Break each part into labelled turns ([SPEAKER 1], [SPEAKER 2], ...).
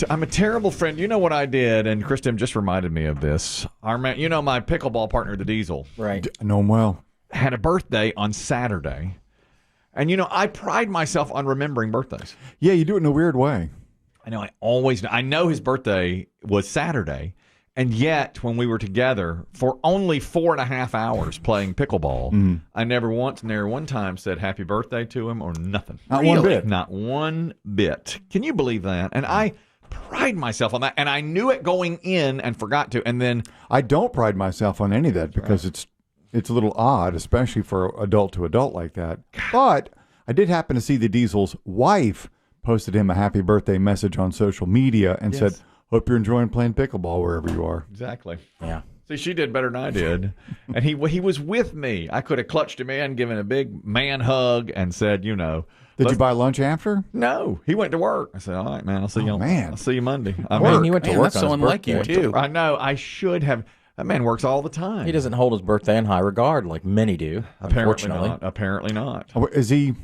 [SPEAKER 1] I'm a terrible friend. You know what I did, and Kristen just reminded me of this. You know my pickleball partner, the Diesel.
[SPEAKER 2] Right.
[SPEAKER 3] I know him well.
[SPEAKER 1] Had a birthday on Saturday. And, I pride myself on remembering birthdays.
[SPEAKER 3] Yeah, you do it in a weird way.
[SPEAKER 1] I know. I know his birthday was Saturday. And yet, when we were together for only 4.5 hours playing pickleball, I never once, never one time said happy birthday to him or nothing.
[SPEAKER 3] Not one bit.
[SPEAKER 1] Not one bit. Can you believe that? And I pride myself on that. And I knew it going in and forgot to. And then
[SPEAKER 3] I don't pride myself on any of that because it's a little odd, especially for adult to adult like that. But I did happen to see the Diesel's wife posted him a happy birthday message on social media and said, hope you're enjoying playing pickleball wherever you are.
[SPEAKER 1] Exactly.
[SPEAKER 2] Yeah.
[SPEAKER 1] See, she did better than I did. And he was with me. I could have clutched him in, given a big man hug, and said,
[SPEAKER 3] Did you buy lunch after?
[SPEAKER 1] No. He went to work. I said, all right, man, I'll see you
[SPEAKER 3] man.
[SPEAKER 1] I'll see you Monday.
[SPEAKER 2] He went to work
[SPEAKER 4] that's
[SPEAKER 2] on
[SPEAKER 4] so
[SPEAKER 2] his
[SPEAKER 4] unlike you,
[SPEAKER 2] birthday.
[SPEAKER 4] too.
[SPEAKER 1] I know. I should have. That man works all the time.
[SPEAKER 2] He doesn't hold his birthday in high regard like many do, unfortunately.
[SPEAKER 1] Apparently not.
[SPEAKER 3] Oh, is he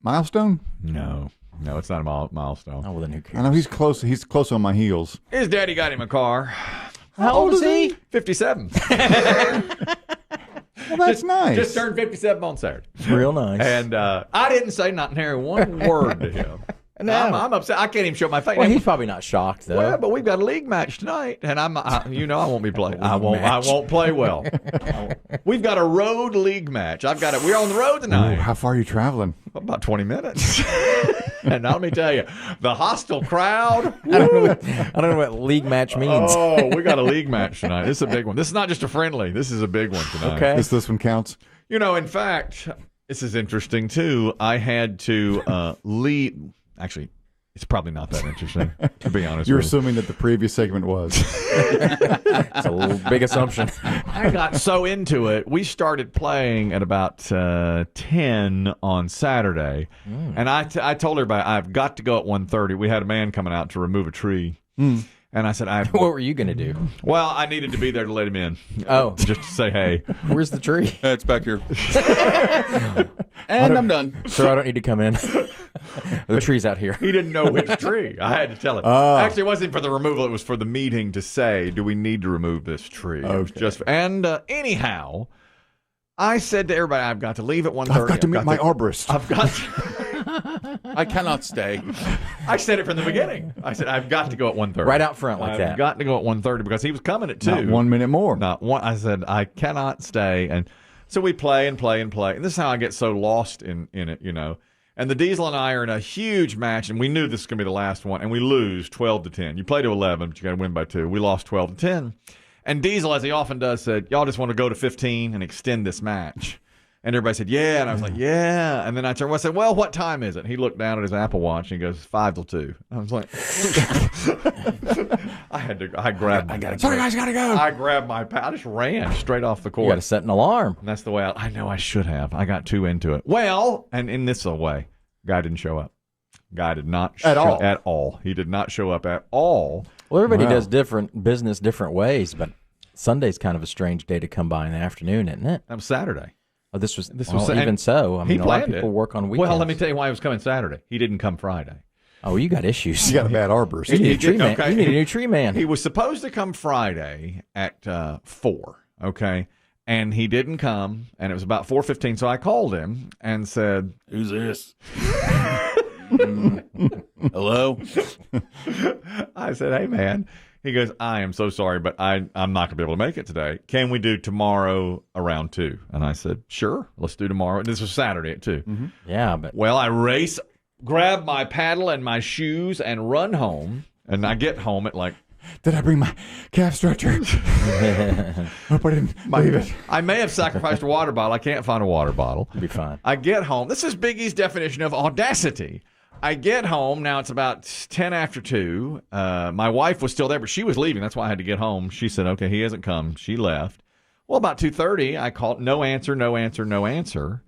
[SPEAKER 3] milestone?
[SPEAKER 1] No, it's not a milestone.
[SPEAKER 2] Oh, well, then who cares?
[SPEAKER 3] I know he's close. He's close on my heels.
[SPEAKER 1] His daddy got him a car.
[SPEAKER 2] How old is he?
[SPEAKER 1] 57.
[SPEAKER 3] Well, that's nice.
[SPEAKER 1] Just turned 57 on Saturday.
[SPEAKER 2] Real nice.
[SPEAKER 1] And I didn't say not nary one word to him.
[SPEAKER 2] No.
[SPEAKER 1] I'm upset. I can't even show my face.
[SPEAKER 2] Well, he's probably not shocked, though.
[SPEAKER 1] Well, but we've got a league match tonight, and I won't be playing. I won't play well. We've got a road league match. We're on the road tonight.
[SPEAKER 3] Ooh, how far are you traveling?
[SPEAKER 1] About 20 minutes. And now let me tell you, the hostile crowd.
[SPEAKER 2] I don't know what league match means.
[SPEAKER 1] Oh, we got a league match tonight. This is a big one. This is not just a friendly. This is a big one tonight.
[SPEAKER 2] Okay.
[SPEAKER 3] This one counts.
[SPEAKER 1] In fact, this is interesting, too. I had to leave. Actually, it's probably not that interesting, to be honest
[SPEAKER 3] You're
[SPEAKER 1] with you.
[SPEAKER 3] assuming that the previous segment was.
[SPEAKER 2] It's a big assumption.
[SPEAKER 1] I got so into it. We started playing at about 10 on Saturday. And I told everybody, I've got to go at 1:30. We had a man coming out to remove a tree. And I said,
[SPEAKER 2] What were you going to do?
[SPEAKER 1] well, I needed to be there to let him in.
[SPEAKER 2] Oh.
[SPEAKER 1] Just to say, hey.
[SPEAKER 2] Where's the tree?
[SPEAKER 4] It's back here. And I'm done.
[SPEAKER 2] Sir, I don't need to come in. The tree's out here.
[SPEAKER 1] He didn't know which tree. I had to tell him. Actually, it wasn't for the removal. It was for the meeting to say, do we need to remove this tree? It was just, and anyhow, I said to everybody, I've got to leave at 1:30.
[SPEAKER 3] I've got to meet my arborist.
[SPEAKER 1] I've got to.
[SPEAKER 4] I cannot stay.
[SPEAKER 1] I said it from the beginning. I said, I've got to go at 1:30.
[SPEAKER 2] Right out front like that.
[SPEAKER 1] I've got to go at 1:30 because he was coming at 2.
[SPEAKER 3] Not 1 minute more.
[SPEAKER 1] Not one. I said, I cannot stay. And so we play and play and play. And this is how I get so lost in it, And the Diesel and I are in a huge match, and we knew this was going to be the last one, and we lose 12-10. You play to 11, but you got to win by 2. We lost 12-10. And Diesel, as he often does, said, y'all just want to go to 15 and extend this match. And everybody said, yeah. And I was like, yeah. And then I turned, I said, well, what time is it? And he looked down at his Apple Watch, and he goes, 5 till 2. I was like, I grabbed my
[SPEAKER 3] Sorry, guys, gotta go.
[SPEAKER 1] I grabbed my pad. I just ran straight off the court.
[SPEAKER 2] You got to set an alarm.
[SPEAKER 1] And that's the way I know I should have. I got too into it. Well, and in this way, guy didn't show up. Guy did not show
[SPEAKER 3] all.
[SPEAKER 1] At all. He did not show up at all.
[SPEAKER 2] Well, everybody
[SPEAKER 3] Wow.
[SPEAKER 2] does different business different ways, but Sunday's kind of a strange day to come by in the afternoon, isn't it?
[SPEAKER 1] That was Saturday.
[SPEAKER 2] Oh, this was
[SPEAKER 1] was-
[SPEAKER 2] even
[SPEAKER 1] and
[SPEAKER 2] so. I
[SPEAKER 1] he
[SPEAKER 2] mean, a lot of
[SPEAKER 1] planned
[SPEAKER 2] people
[SPEAKER 1] it.
[SPEAKER 2] work on weekends.
[SPEAKER 1] Well, let me tell you why he was coming Saturday. He didn't come Friday.
[SPEAKER 2] Oh, you got issues.
[SPEAKER 3] You got a bad arborist.
[SPEAKER 2] You need a tree
[SPEAKER 1] did-
[SPEAKER 2] man.
[SPEAKER 1] okay.
[SPEAKER 2] You need a new tree man.
[SPEAKER 1] He was supposed to come Friday at 4, okay? And he didn't come, and it was about 4:15, so I called him and said,
[SPEAKER 4] Who's this? Hello?
[SPEAKER 1] I said, hey, man. He goes, I am so sorry, but I'm not going to be able to make it today. Can we do tomorrow around 2? And I said, sure, let's do tomorrow. And this was Saturday at 2.
[SPEAKER 3] Mm-hmm.
[SPEAKER 2] Yeah, but
[SPEAKER 1] Well, I grab my paddle and my shoes and run home. And I get home at like,
[SPEAKER 3] Did I bring my calf stretcher? Hope I didn't leave it.
[SPEAKER 1] I may have sacrificed a water bottle. I can't find a water bottle.
[SPEAKER 2] it'll be fine.
[SPEAKER 1] I get home. This is Biggie's definition of audacity. I get home. Now it's about 10 after 2. My wife was still there, but she was leaving. That's why I had to get home. She said, okay, he hasn't come. She left. Well, about 2:30, I called. No answer, no answer, no answer.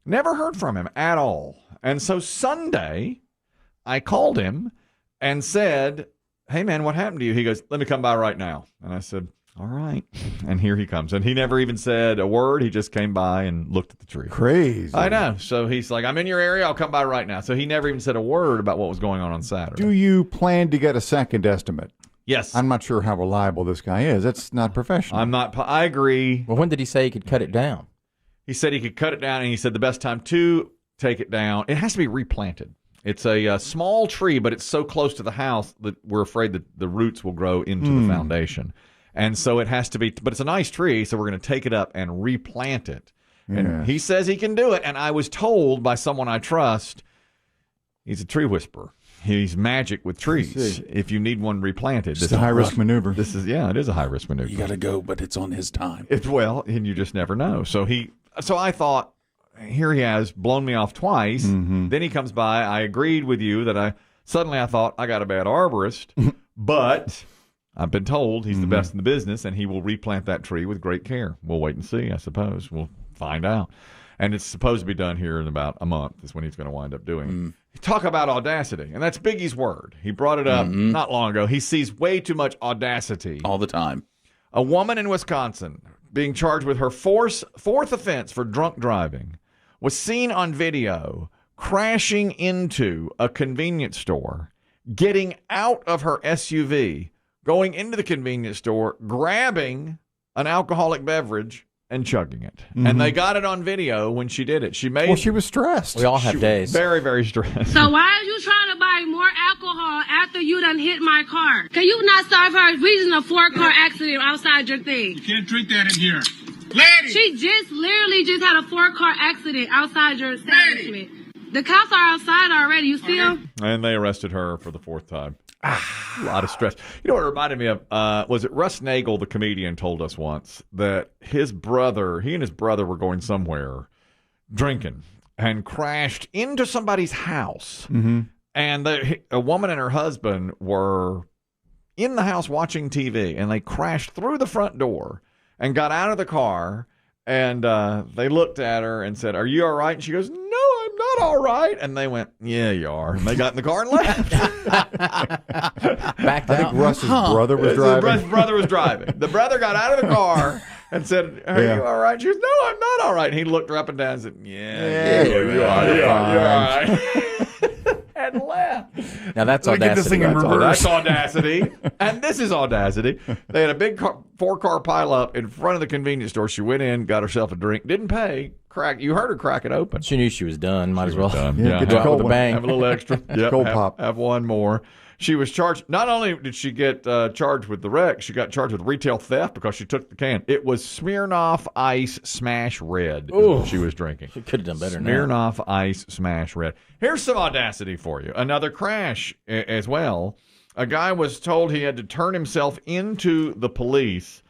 [SPEAKER 1] Never heard from him at all. And so Sunday, I called him and said, hey, man, what happened to you? He goes, let me come by right now. And I said, All right. And here he comes. And he never even said a word. He just came by and looked at the tree.
[SPEAKER 3] Crazy.
[SPEAKER 1] I know. So he's like, I'm in your area. I'll come by right now. So he never even said a word about what was going on Saturday.
[SPEAKER 3] Do you plan to get a second estimate?
[SPEAKER 1] Yes.
[SPEAKER 3] I'm not sure how reliable this guy is. That's not professional.
[SPEAKER 1] I'm not. I agree.
[SPEAKER 2] Well, when did he say he could cut it down?
[SPEAKER 1] He said he could cut it down, and he said the best time to take it down, it has to be replanted. It's a small tree, but it's so close to the house that we're afraid that the roots will grow into the foundation. And so it has to be, but it's a nice tree, so we're going to take it up and replant it. And he says he can do it. And I was told by someone I trust, he's a tree whisperer. He's magic with trees. If you need one replanted.
[SPEAKER 3] It's a high-risk maneuver.
[SPEAKER 1] It is a high-risk maneuver.
[SPEAKER 4] You got to go, but it's on his time.
[SPEAKER 1] And you just never know. So I thought, here he has blown me off twice. Then he comes by. I agreed with you that I thought I got a bad arborist, but I've been told he's the best in the business, and he will replant that tree with great care. We'll wait and see, I suppose. We'll find out. And it's supposed to be done here in about a month is when he's going to wind up doing it. Talk about audacity, and that's Biggie's word. He brought it up not long ago. He sees way too much audacity.
[SPEAKER 4] All the time.
[SPEAKER 1] A woman in Wisconsin being charged with her fourth offense for drunk driving was seen on video crashing into a convenience store, getting out of her SUV, going into the convenience store, grabbing an alcoholic beverage, and chugging it. And they got it on video when she did it. She
[SPEAKER 3] was stressed.
[SPEAKER 2] We all have days.
[SPEAKER 1] Very, very stressed.
[SPEAKER 5] So why are you trying to buy more alcohol after you done hit my car? Can you not stop her reason a 4-car accident outside your thing?
[SPEAKER 6] You can't drink that in here. Lady!
[SPEAKER 5] She literally just had a 4-car accident outside your establishment. The cops are outside already. You see them?
[SPEAKER 1] And they arrested her for the 4th time. A lot of stress. You know what it reminded me of? Was it Russ Nagel, the comedian, told us once that he and his brother were going somewhere drinking and crashed into somebody's house. And a woman and her husband were in the house watching TV, and they crashed through the front door and got out of the car, and they looked at her and said, "Are you all right?" And she goes, "No, I'm not all right." And they went, "Yeah, you are." And they got in the car and left.
[SPEAKER 2] Backed
[SPEAKER 3] I
[SPEAKER 2] out.
[SPEAKER 3] think Russ's brother was driving.
[SPEAKER 1] His brother was driving. The brother got out of the car and said, "Are you all right?" She goes, "No, I'm not all right." And he looked her up and down and said, "Yeah, you are. You're all right." And left.
[SPEAKER 2] Now that's
[SPEAKER 3] Let me get this
[SPEAKER 2] audacity.
[SPEAKER 3] thing in reverse.
[SPEAKER 1] That's audacity. And this is audacity. They had a big 4-car pileup in front of the convenience store. She went in, got herself a drink, didn't pay. You heard her crack it open.
[SPEAKER 2] She knew she was done. Might as well.
[SPEAKER 3] Yeah, get
[SPEAKER 2] Go
[SPEAKER 3] your
[SPEAKER 2] out
[SPEAKER 3] cold
[SPEAKER 2] with a
[SPEAKER 3] one.
[SPEAKER 2] bang.
[SPEAKER 1] Have a little extra. Yep,
[SPEAKER 3] Cold pop.
[SPEAKER 1] Have one more. She was charged. Not only did she get charged with the wreck, she got charged with retail theft because she took the can. It was Smirnoff Ice Smash Red is what she was drinking.
[SPEAKER 2] She could have done better now.
[SPEAKER 1] Smirnoff Ice Smash Red. Here's some audacity for you. Another crash as well. A guy was told he had to turn himself into the police.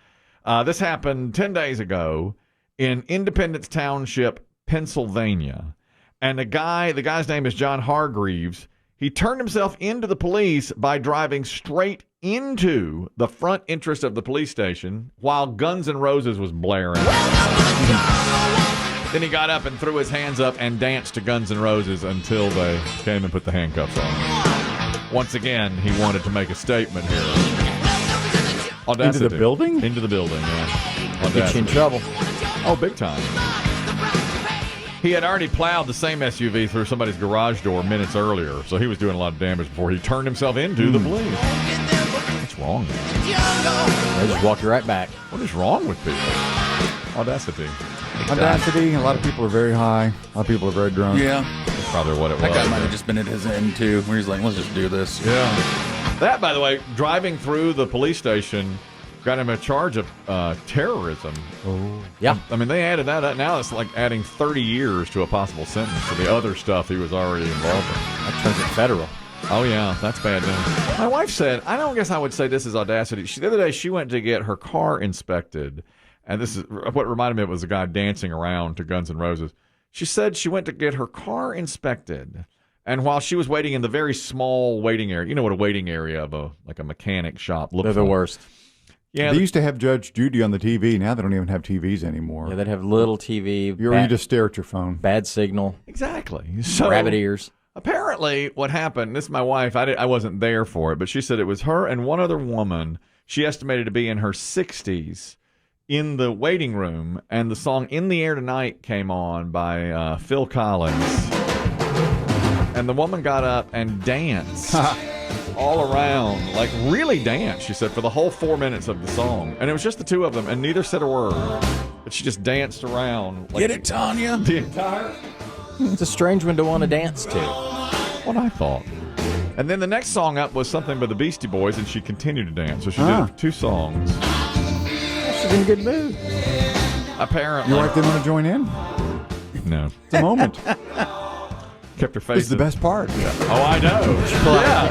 [SPEAKER 1] This happened 10 days ago in Independence Township, Pennsylvania. And the guy's name is John Hargreaves. He turned himself into the police by driving straight into the front entrance of the police station while Guns N' Roses was blaring. Then he got up and threw his hands up and danced to Guns N' Roses until they came and put the handcuffs on him. Once again, he wanted to make a statement here. Audacity.
[SPEAKER 3] Into the building?
[SPEAKER 1] Into the building, yeah.
[SPEAKER 2] Get you in trouble.
[SPEAKER 1] Oh, big time. He had already plowed the same SUV through somebody's garage door minutes earlier, so he was doing a lot of damage before he turned himself into the police. What's wrong with him?
[SPEAKER 2] They just walked you right back.
[SPEAKER 1] What is wrong with people? Audacity.
[SPEAKER 3] Audacity. A lot of people are very high. A lot of people are very drunk.
[SPEAKER 4] Yeah.
[SPEAKER 1] That's probably what it was.
[SPEAKER 4] That guy might have just been at his end, too, where he's like, let's just do this.
[SPEAKER 1] Yeah. That, by the way, driving through the police station got him a charge of terrorism.
[SPEAKER 3] Oh.
[SPEAKER 2] Yeah.
[SPEAKER 1] I mean, they added that up. Now it's like adding 30 years to a possible sentence for the other stuff he was already involved in.
[SPEAKER 2] That turns it federal.
[SPEAKER 1] Oh, yeah, that's bad news. My wife said, I don't guess I would say this is audacity. The other day, she went to get her car inspected, and this is what reminded me of was a guy dancing around to Guns N' Roses. She said she went to get her car inspected, and while she was waiting in the very small waiting area, you know what a waiting area of a mechanic shop looks like.
[SPEAKER 2] They're the worst.
[SPEAKER 1] Yeah,
[SPEAKER 3] They used to have Judge Judy on the TV. Now they don't even have TVs anymore.
[SPEAKER 2] Yeah, they'd have little TV.
[SPEAKER 3] You just stare at your phone.
[SPEAKER 2] Bad signal.
[SPEAKER 1] exactly. So
[SPEAKER 2] Rabbit ears.
[SPEAKER 1] apparently, what happened, this is my wife, I wasn't there for it, but she said it was her and one other woman. she estimated to be in her 60s, in the waiting room, and the song In the Air Tonight came on by Phil Collins. And the woman got up and danced all around, like really danced, she said, for the whole 4 minutes of the song. And it was just the two of them, and neither said a word. But she just danced around. Like,
[SPEAKER 4] Get it, Tanya?
[SPEAKER 1] The entire...
[SPEAKER 2] It's a strange one to want to dance to.
[SPEAKER 1] What I thought. And then the next song up was something by the Beastie Boys, and she continued to dance. So she did 2 songs.
[SPEAKER 2] She's in a good mood.
[SPEAKER 1] Apparently.
[SPEAKER 3] Your wife didn't want to join in?
[SPEAKER 1] No.
[SPEAKER 3] It's a moment.
[SPEAKER 1] Kept her face.
[SPEAKER 3] It's the best part.
[SPEAKER 1] Oh, I know.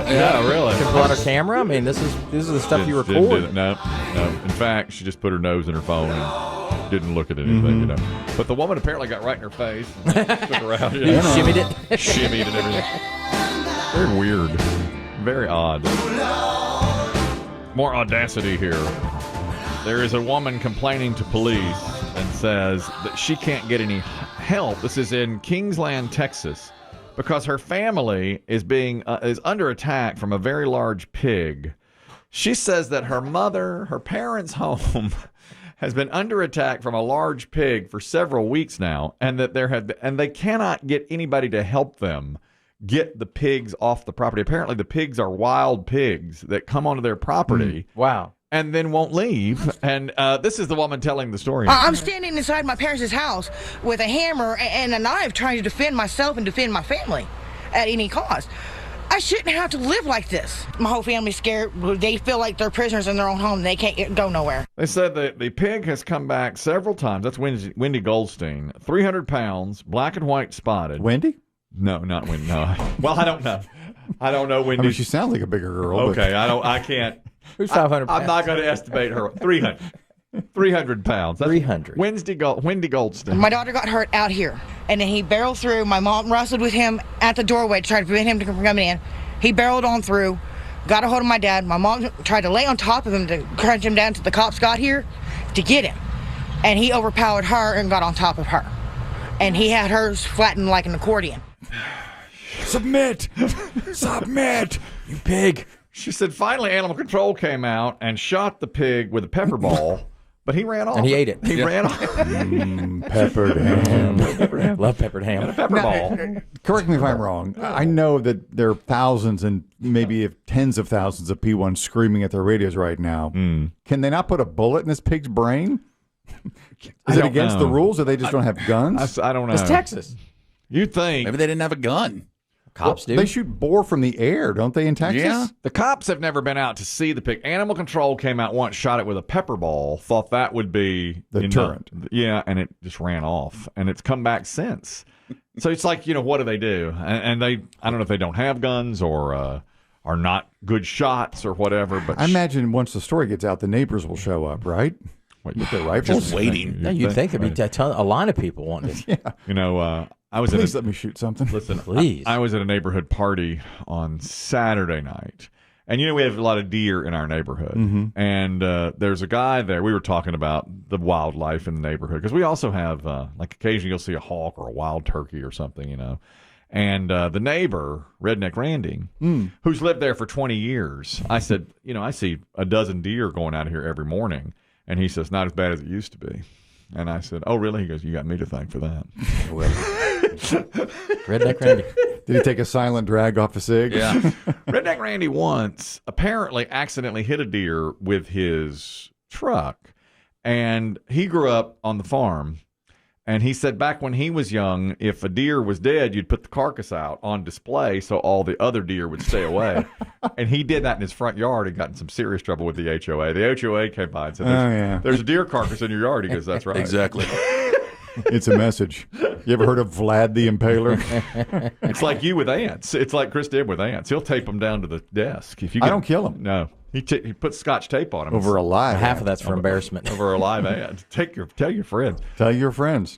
[SPEAKER 1] Yeah, really.
[SPEAKER 2] Can pull out her camera. I mean, this is the stuff you
[SPEAKER 1] Didn't do
[SPEAKER 2] record.
[SPEAKER 1] it. No. In fact, she just put her nose in her phone and didn't look at anything, you know. But the woman apparently got right in her face and took her out.
[SPEAKER 2] You shimmied it.
[SPEAKER 1] Shimmied and everything. Very weird. Very odd. More audacity here. There is a woman complaining to police and says that she can't get any help. This is in Kingsland, Texas, because her family is under attack from a very large pig. She says that her parents' home has been under attack from a large pig for several weeks now, and that they cannot get anybody to help them get the pigs off the property. Apparently, the pigs are wild pigs that come onto their property.
[SPEAKER 2] Wow.
[SPEAKER 1] And then won't leave. And this is the woman telling the story.
[SPEAKER 7] I'm standing inside my parents' house with a hammer and a knife trying to defend myself and defend my family at any cost. I shouldn't have to live like this. My whole family's scared. They feel like they're prisoners in their own home. They can't go nowhere.
[SPEAKER 1] They said that the pig has come back several times. That's Wendy Goldstein. 300 pounds, black and white spotted.
[SPEAKER 3] Wendy?
[SPEAKER 1] No, not Wendy. No. Well, I don't know. I don't know Wendy.
[SPEAKER 3] I mean, she sounds like a bigger girl.
[SPEAKER 1] Okay, I can't.
[SPEAKER 2] Who's 500 pounds?
[SPEAKER 1] I'm not going to estimate her. 300. 300 pounds. That's
[SPEAKER 2] 300.
[SPEAKER 1] Wendy Goldstein.
[SPEAKER 7] My daughter got hurt out here, and then he barreled through. My mom wrestled with him at the doorway to try to prevent him from coming in. He barreled on through, got a hold of my dad. My mom tried to lay on top of him to crunch him down until the cops got here to get him. And he overpowered her and got on top of her. And he had hers flattened like an accordion.
[SPEAKER 3] Submit! Submit!
[SPEAKER 2] You pig.
[SPEAKER 1] She said finally animal control came out and shot the pig with a pepper ball, but he ran off.
[SPEAKER 2] And he ate it.
[SPEAKER 1] He ran off.
[SPEAKER 3] Peppered ham.
[SPEAKER 2] Love peppered ham.
[SPEAKER 1] Pepper ball.
[SPEAKER 3] Correct me if I'm wrong. I know that there are thousands and maybe tens of thousands of P1s screaming at their radios right now. Can they not put a bullet in this pig's brain? Is it against the rules, or they just don't have guns?
[SPEAKER 1] I don't know.
[SPEAKER 2] It's Texas.
[SPEAKER 1] You'd think.
[SPEAKER 4] Maybe they didn't have a gun.
[SPEAKER 2] Cops do.
[SPEAKER 3] They shoot boar from the air, don't they, in Texas?
[SPEAKER 4] Yeah.
[SPEAKER 1] The cops have never been out to see the pig. Animal control came out once, shot it with a pepper ball, thought that would be
[SPEAKER 3] The deterrent.
[SPEAKER 1] Yeah, and it just ran off. And it's come back since. So it's like, what do they do? And they, I don't know if they don't have guns or are not good shots or whatever. But
[SPEAKER 3] I imagine once the story gets out, the neighbors will show up, right? With their rifles.
[SPEAKER 4] Just waiting.
[SPEAKER 2] Yeah, you'd think there'd be a line of people wanting to.
[SPEAKER 1] I was
[SPEAKER 3] Please let me shoot something.
[SPEAKER 1] Listen,
[SPEAKER 2] Please.
[SPEAKER 1] I was at a neighborhood party on Saturday night. And, we have a lot of deer in our neighborhood. And there's a guy there. We were talking about the wildlife in the neighborhood. Because we also have, occasionally you'll see a hawk or a wild turkey or something, And the neighbor, Redneck Randy, who's lived there for 20 years, I said, I see a dozen deer going out of here every morning. And he says, not as bad as it used to be. And I said, oh, really? He goes, you got me to thank for that.
[SPEAKER 2] Redneck Randy.
[SPEAKER 3] Did he take a silent drag off a cig?
[SPEAKER 4] Yeah.
[SPEAKER 1] Redneck Randy once apparently accidentally hit a deer with his truck. And he grew up on the farm. And he said back when he was young, if a deer was dead, you'd put the carcass out on display so all the other deer would stay away. And he did that in his front yard and got in some serious trouble with the HOA. The HOA came by and said, there's a deer carcass in your yard. He goes, that's right.
[SPEAKER 4] Exactly.
[SPEAKER 3] It's a message. You ever heard of Vlad the Impaler?
[SPEAKER 1] It's like you with ants. It's like Chris did with ants. He'll tape them down to the desk. If you
[SPEAKER 3] I don't kill them.
[SPEAKER 1] No. He puts Scotch tape on them.
[SPEAKER 3] Over a live
[SPEAKER 2] Half
[SPEAKER 3] ad.
[SPEAKER 2] of that's for embarrassment.
[SPEAKER 1] Over a live ad. Tell your friends.
[SPEAKER 3] Tell your friends.